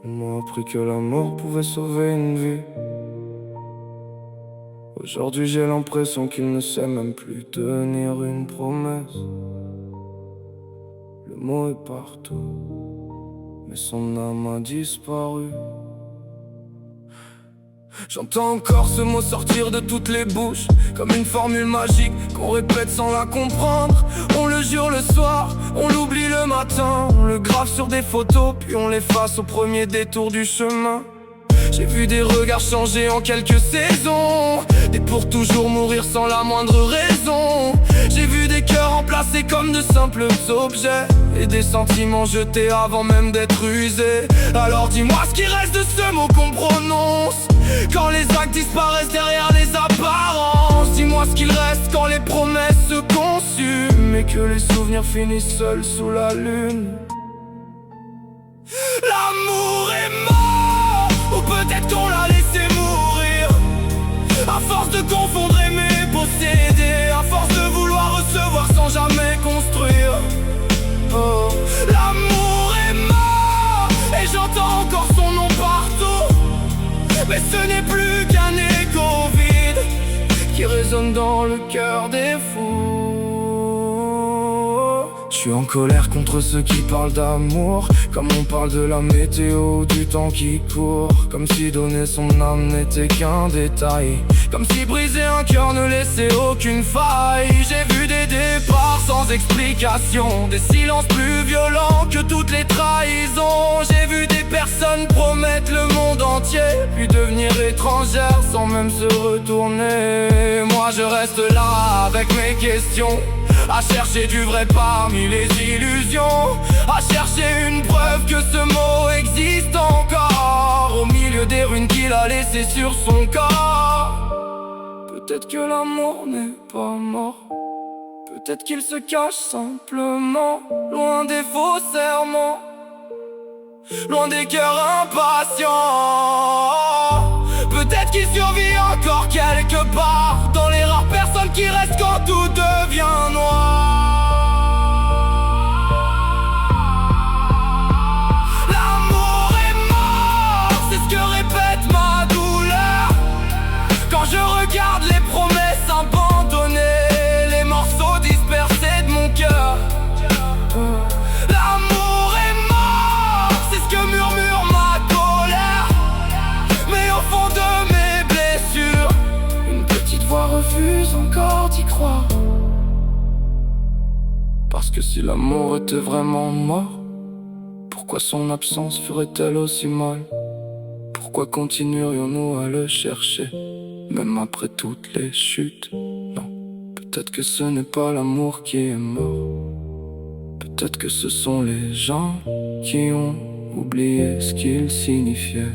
On m'a appris que la mort pouvait sauver une vie. Aujourd'hui j'ai l'impression qu'il ne sait même plus tenir une promesse. Le mot est partout, mais son âme a disparu. J'entends encore ce mot sortir de toutes les bouches, comme une formule magique qu'on répète sans la comprendre. On le jure le soir, on l'oublie le matin. On le grave sur des photos, puis on l'efface au premier détour du chemin. J'ai vu des regards changer en quelques saisons, des pour toujours mourir sans la moindre raison. J'ai vu des cœurs remplacés comme de simples objets, et des sentiments jetés avant même d'être usés. Alors dis-moi ce qui reste de ce mot qu'on prononce quand les actes disparaissent derrière les apparences. Dis-moi ce qu'il reste quand les promesses se consument et que les souvenirs finissent seuls sous la lune. L'amour est mort, ou peut-être qu'on l'a laissé mourir. À force de confondre aimer, posséder, à force de vouloir recevoir sans jamais construire. Oh, l'amour est mort, et j'entends encore son nom partout. Mais ce n'est plus qu'un écho vide qui résonne dans le cœur des fous. Je suis en colère contre ceux qui parlent d'amour, comme on parle de la météo, du temps qui court. Comme si donner son âme n'était qu'un détail, comme si briser un cœur ne laissait aucune faille. J'ai vu des départs sans explication, des silences plus violents que toutes les trahisons. J'ai vu des personnes promettre le monde entier, puis devenir étrangères sans même se retourner. Moi je reste là avec mes questions, à chercher du vrai parmi les illusions, à chercher une preuve que ce mot existe encore, au milieu des ruines qu'il a laissées sur son corps. Peut-être que l'amour n'est pas mort, peut-être qu'il se cache simplement, loin des faux serments, loin des cœurs impatients. Peut-être qu'il survit encore quelque part, dans les rares personnes qui restent quand tout devient noir. L'amour est mort, c'est ce que répète ma douleur quand je regarde les promesses abandonnées, les morceaux dispersés de mon cœur. L'amour est mort, c'est ce que murmure ma colère, mais au fond de mes blessures, une petite voix refuse encore d'y croire. Parce que si l'amour était vraiment mort, pourquoi son absence ferait-elle aussi mal? Pourquoi continuerions-nous à le chercher, même après toutes les chutes? Non, peut-être que ce n'est pas l'amour qui est mort, peut-être que ce sont les gens qui ont oublié ce qu'il signifiait.